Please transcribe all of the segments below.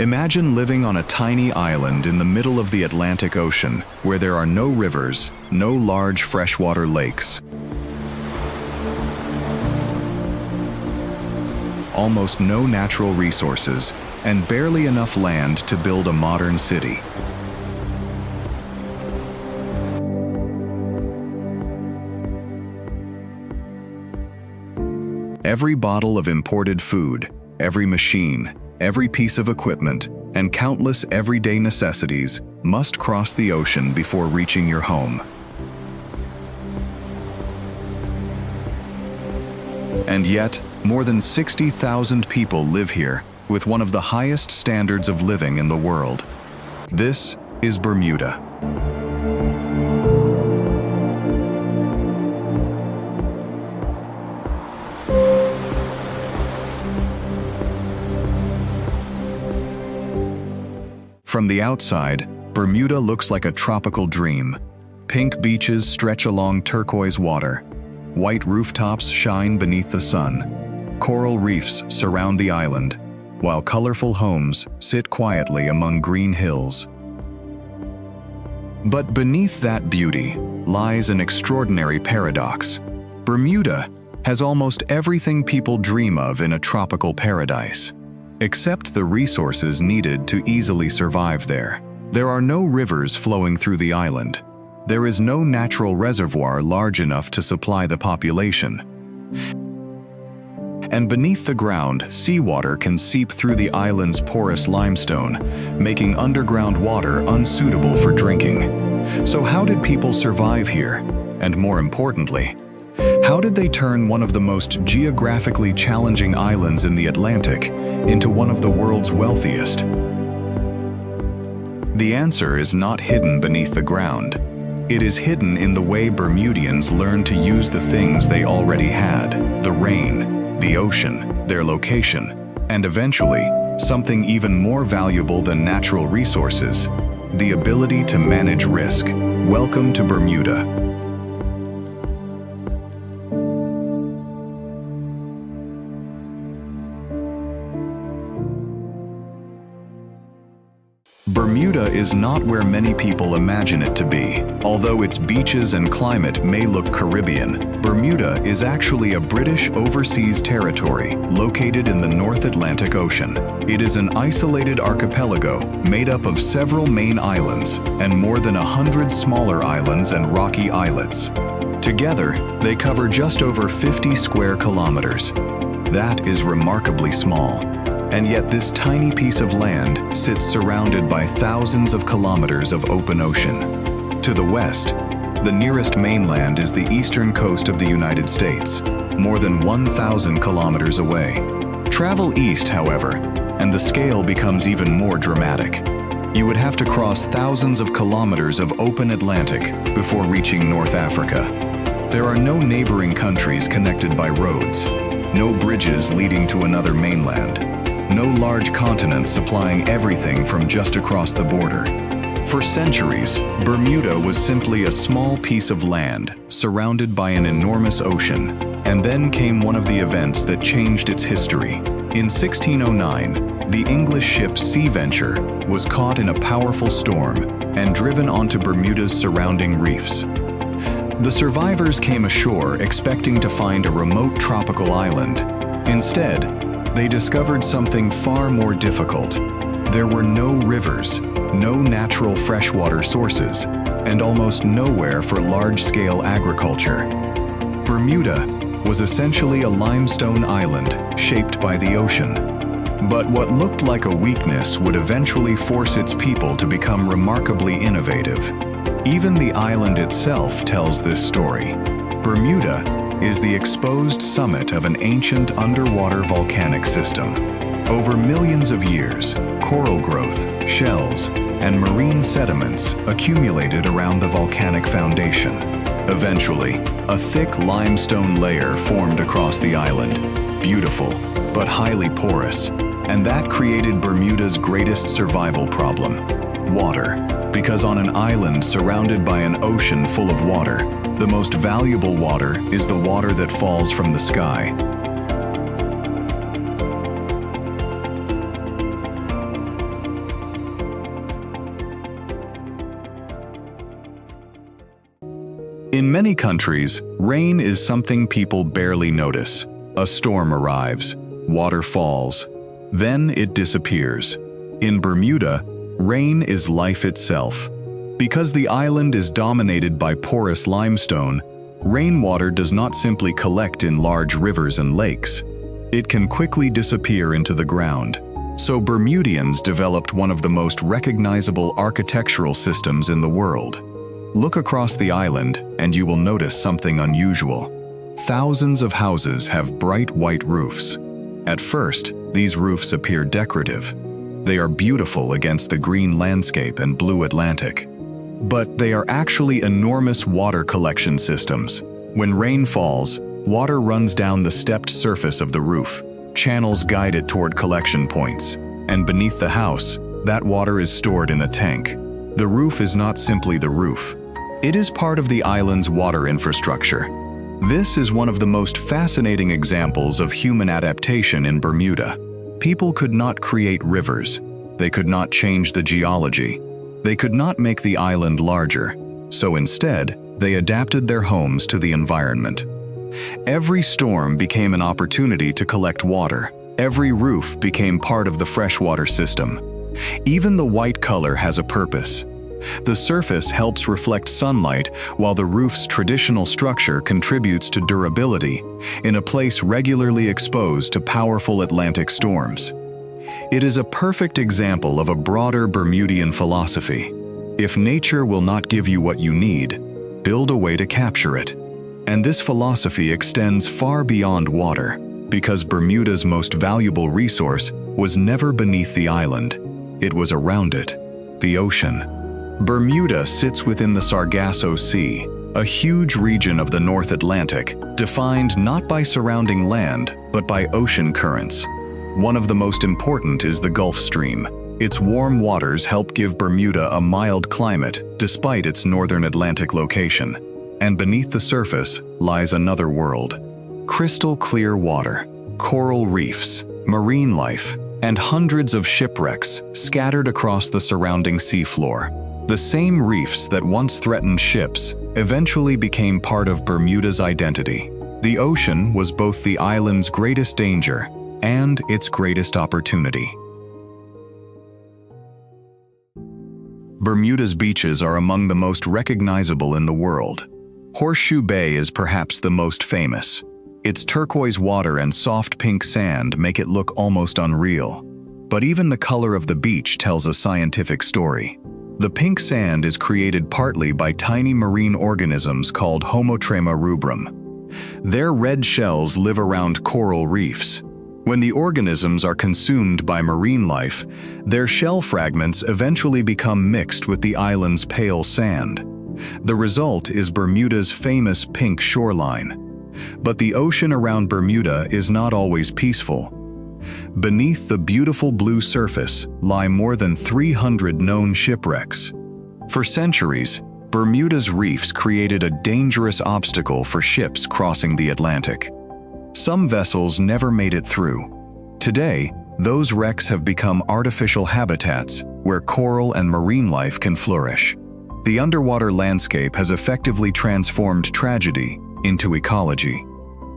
Imagine living on a tiny island in the middle of the Atlantic Ocean, where there are no rivers, no large freshwater lakes, almost no natural resources, and barely enough land to build a modern city. Every bottle of imported food, every machine, every piece of equipment, and countless everyday necessities must cross the ocean before reaching your home. And yet, more than 60,000 people live here with one of the highest standards of living in the world. This is Bermuda. From the outside, Bermuda looks like a tropical dream. Pink beaches stretch along turquoise water. White rooftops shine beneath the sun. Coral reefs surround the island, while colorful homes sit quietly among green hills. But beneath that beauty lies an extraordinary paradox. Bermuda has almost everything people dream of in a tropical paradise, except the resources needed to easily survive there. There are no rivers flowing through the island. There is no natural reservoir large enough to supply the population. And beneath the ground, seawater can seep through the island's porous limestone, making underground water unsuitable for drinking. So how did people survive here? And more importantly, how did they turn one of the most geographically challenging islands in the Atlantic into one of the world's wealthiest? The answer is not hidden beneath the ground. It is hidden in the way Bermudians learned to use the things they already had: the rain, the ocean, their location, and eventually, something even more valuable than natural resources: the ability to manage risk. Welcome to Bermuda. Bermuda is not where many people imagine it to be. Although its beaches and climate may look Caribbean, Bermuda is actually a British overseas territory located in the North Atlantic Ocean. It is an isolated archipelago made up of several main islands and more than 100 smaller islands and rocky islets. Together, they cover just over 50 square kilometers. That is remarkably small. And yet this tiny piece of land sits surrounded by thousands of kilometers of open ocean. To the west, the nearest mainland is the eastern coast of the United States, more than 1,000 kilometers away. Travel east, however, and the scale becomes even more dramatic. You would have to cross thousands of kilometers of open Atlantic before reaching North Africa. There are no neighboring countries connected by roads, no bridges leading to another mainland, no large continents supplying everything from just across the border. For centuries, Bermuda was simply a small piece of land surrounded by an enormous ocean, and then came one of the events that changed its history. In 1609, the English ship Sea Venture was caught in a powerful storm and driven onto Bermuda's surrounding reefs. The survivors came ashore expecting to find a remote tropical island. Instead, they discovered something far more difficult. There were no rivers, no natural freshwater sources, and almost nowhere for large-scale agriculture. Bermuda was essentially a limestone island shaped by the ocean. But what looked like a weakness would eventually force its people to become remarkably innovative. Even the island itself tells this story. Bermuda is the exposed summit of an ancient underwater volcanic system. Over millions of years, coral growth, shells, and marine sediments accumulated around the volcanic foundation. Eventually, a thick limestone layer formed across the island, beautiful but highly porous, and that created Bermuda's greatest survival problem: water. Because on an island surrounded by an ocean full of water, the most valuable water is the water that falls from the sky. In many countries, rain is something people barely notice. A storm arrives, water falls, then it disappears. In Bermuda, rain is life itself. Because the island is dominated by porous limestone, rainwater does not simply collect in large rivers and lakes. It can quickly disappear into the ground. So Bermudians developed one of the most recognizable architectural systems in the world. Look across the island and you will notice something unusual. Thousands of houses have bright white roofs. At first, these roofs appear decorative. They are beautiful against the green landscape and blue Atlantic. But they are actually enormous water collection systems. When rain falls, water runs down the stepped surface of the roof. Channels guide it toward collection points. And beneath the house, that water is stored in a tank. The roof is not simply the roof. It is part of the island's water infrastructure. This is one of the most fascinating examples of human adaptation in Bermuda. People could not create rivers. They could not change the geology. They could not make the island larger. So instead, they adapted their homes to the environment. Every storm became an opportunity to collect water. Every roof became part of the freshwater system. Even the white color has a purpose. The surface helps reflect sunlight, while the roof's traditional structure contributes to durability in a place regularly exposed to powerful Atlantic storms. It is a perfect example of a broader Bermudian philosophy. If nature will not give you what you need, build a way to capture it. And this philosophy extends far beyond water, because Bermuda's most valuable resource was never beneath the island. It was around it, the ocean. Bermuda sits within the Sargasso Sea, a huge region of the North Atlantic, defined not by surrounding land, but by ocean currents. One of the most important is the Gulf Stream. Its warm waters help give Bermuda a mild climate, despite its northern Atlantic location. And beneath the surface lies another world. Crystal clear water, coral reefs, marine life, and hundreds of shipwrecks scattered across the surrounding seafloor. The same reefs that once threatened ships eventually became part of Bermuda's identity. The ocean was both the island's greatest danger and its greatest opportunity. Bermuda's beaches are among the most recognizable in the world. Horseshoe Bay is perhaps the most famous. Its turquoise water and soft pink sand make it look almost unreal. But even the color of the beach tells a scientific story. The pink sand is created partly by tiny marine organisms called Homotrema rubrum. Their red shells live around coral reefs. When the organisms are consumed by marine life, their shell fragments eventually become mixed with the island's pale sand. The result is Bermuda's famous pink shoreline. But the ocean around Bermuda is not always peaceful. Beneath the beautiful blue surface lie more than 300 known shipwrecks. For centuries, Bermuda's reefs created a dangerous obstacle for ships crossing the Atlantic. Some vessels never made it through. Today, those wrecks have become artificial habitats where coral and marine life can flourish. The underwater landscape has effectively transformed tragedy into ecology.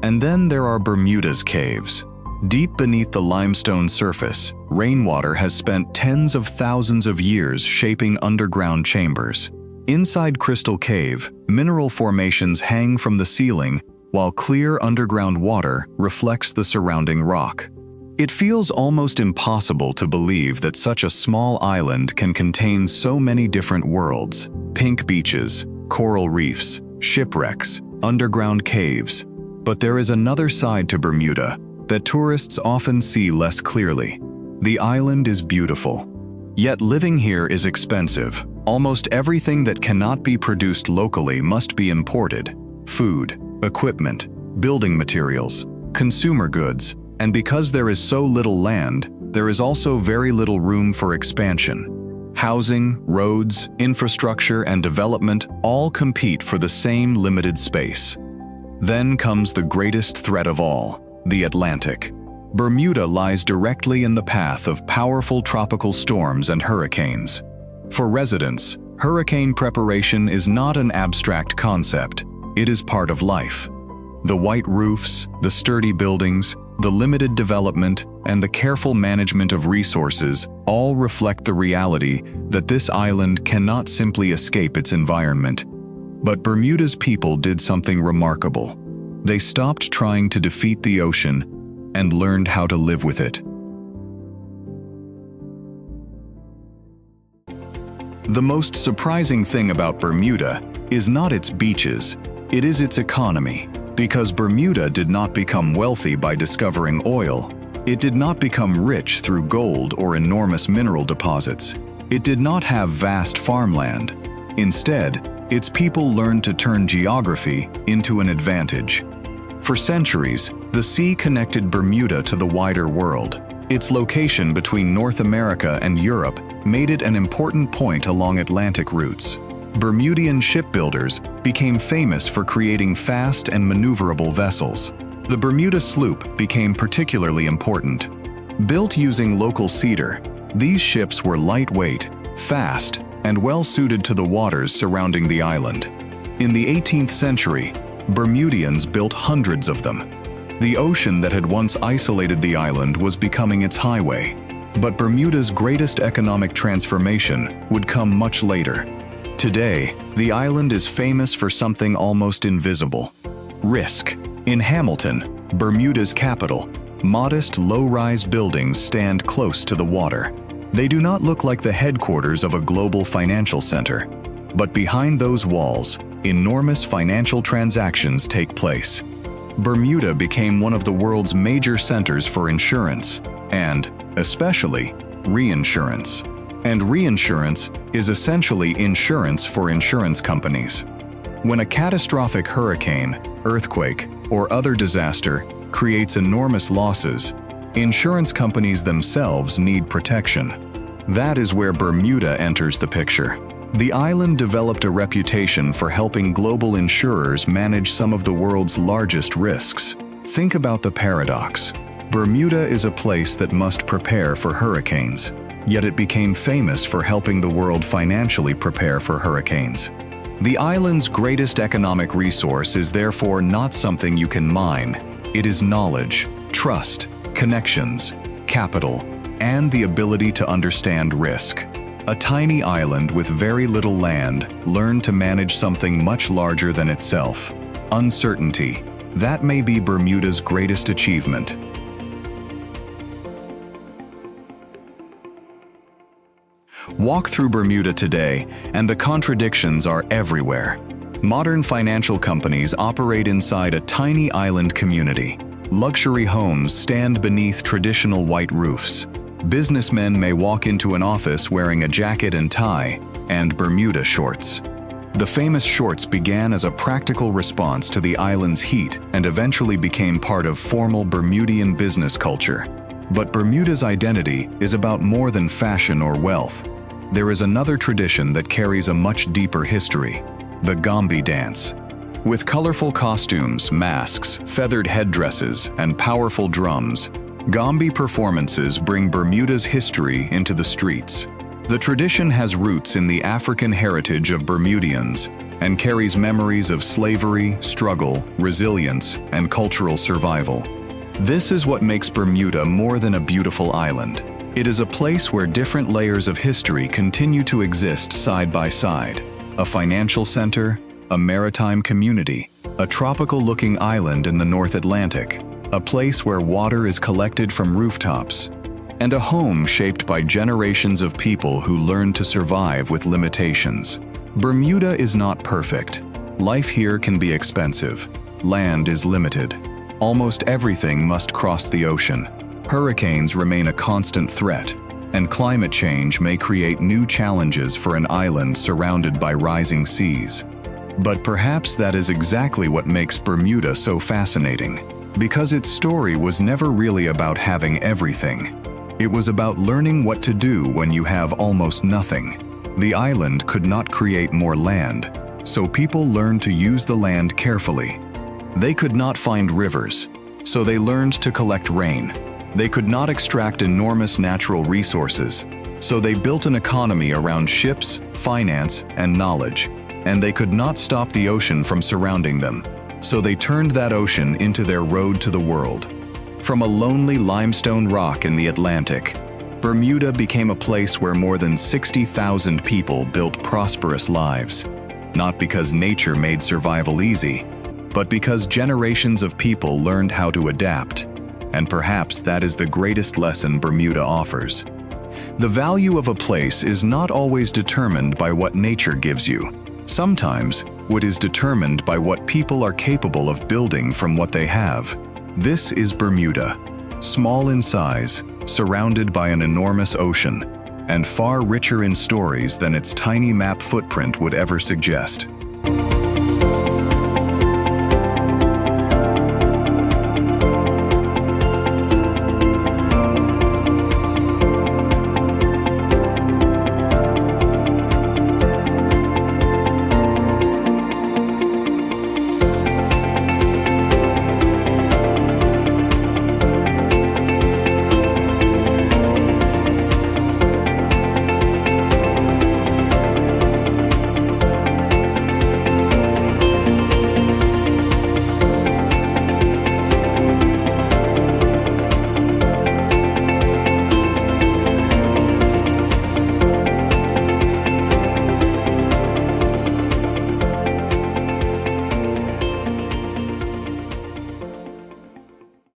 And then there are Bermuda's caves. Deep beneath the limestone surface, rainwater has spent tens of thousands of years shaping underground chambers. Inside Crystal Cave, mineral formations hang from the ceiling, while clear underground water reflects the surrounding rock. It feels almost impossible to believe that such a small island can contain so many different worlds: pink beaches, coral reefs, shipwrecks, underground caves. But there is another side to Bermuda that tourists often see less clearly. The island is beautiful. Yet living here is expensive. Almost everything that cannot be produced locally must be imported: food, equipment, building materials, consumer goods. And because there is so little land, there is also very little room for expansion. Housing, roads, infrastructure, and development all compete for the same limited space. Then comes the greatest threat of all: the Atlantic. Bermuda lies directly in the path of powerful tropical storms and hurricanes. For residents, Hurricane preparation is not an abstract concept. It is part of life. The white roofs, the sturdy buildings, the limited development, and the careful management of resources all reflect the reality that this island cannot simply escape its environment. But Bermuda's people did something remarkable. They stopped trying to defeat the ocean and learned how to live with it. The most surprising thing about Bermuda is not its beaches, it is its economy. Because Bermuda did not become wealthy by discovering oil, it did not become rich through gold or enormous mineral deposits. It did not have vast farmland. Instead, its people learned to turn geography into an advantage. For centuries, the sea connected Bermuda to the wider world. Its location between North America and Europe made it an important point along Atlantic routes. Bermudian shipbuilders became famous for creating fast and maneuverable vessels. The Bermuda sloop became particularly important. Built using local cedar, these ships were lightweight, fast, and well suited to the waters surrounding the island. In the 18th century, Bermudians built hundreds of them. The ocean that had once isolated the island was becoming its highway. But Bermuda's greatest economic transformation would come much later. Today, the island is famous for something almost invisible: risk. In Hamilton, Bermuda's capital, modest low-rise buildings stand close to the water. They do not look like the headquarters of a global financial center. But behind those walls, enormous financial transactions take place. Bermuda became one of the world's major centers for insurance, and, especially, reinsurance. And reinsurance is essentially insurance for insurance companies. When a catastrophic hurricane, earthquake, or other disaster creates enormous losses, insurance companies themselves need protection. That is where Bermuda enters the picture. The island developed a reputation for helping global insurers manage some of the world's largest risks. Think about the paradox. Bermuda is a place that must prepare for hurricanes. Yet it became famous for helping the world financially prepare for hurricanes. The island's greatest economic resource is therefore not something you can mine. It is knowledge, trust, connections, capital, and the ability to understand risk. A tiny island with very little land learned to manage something much larger than itself: uncertainty. That may be Bermuda's greatest achievement. Walk through Bermuda today, and the contradictions are everywhere. Modern financial companies operate inside a tiny island community. Luxury homes stand beneath traditional white roofs. Businessmen may walk into an office wearing a jacket and tie and Bermuda shorts. The famous shorts began as a practical response to the island's heat and eventually became part of formal Bermudian business culture. But Bermuda's identity is about more than fashion or wealth. There is another tradition that carries a much deeper history: the Gombe dance. With colorful costumes, masks, feathered headdresses, and powerful drums, Gombe performances bring Bermuda's history into the streets. The tradition has roots in the African heritage of Bermudians and carries memories of slavery, struggle, resilience, and cultural survival. This is what makes Bermuda more than a beautiful island. It is a place where different layers of history continue to exist side by side: a financial center, a maritime community, a tropical-looking island in the North Atlantic, a place where water is collected from rooftops, and a home shaped by generations of people who learned to survive with limitations. Bermuda is not perfect. Life here can be expensive. Land is limited. Almost everything must cross the ocean. Hurricanes remain a constant threat, and climate change may create new challenges for an island surrounded by rising seas. But perhaps that is exactly what makes Bermuda so fascinating, because its story was never really about having everything. It was about learning what to do when you have almost nothing. The island could not create more land, so people learned to use the land carefully. They could not find rivers, so they learned to collect rain. They could not extract enormous natural resources, So they built an economy around ships, finance, and knowledge, and they could not stop the ocean from surrounding them. So they turned that ocean into their road to the world. From a lonely limestone rock in the Atlantic, Bermuda became a place where more than 60,000 people built prosperous lives. Not because nature made survival easy, but because generations of people learned how to adapt. And perhaps that is the greatest lesson Bermuda offers. The value of a place is not always determined by what nature gives you. Sometimes, what is determined by what people are capable of building from what they have. This is Bermuda, small in size, surrounded by an enormous ocean, and far richer in stories than its tiny map footprint would ever suggest.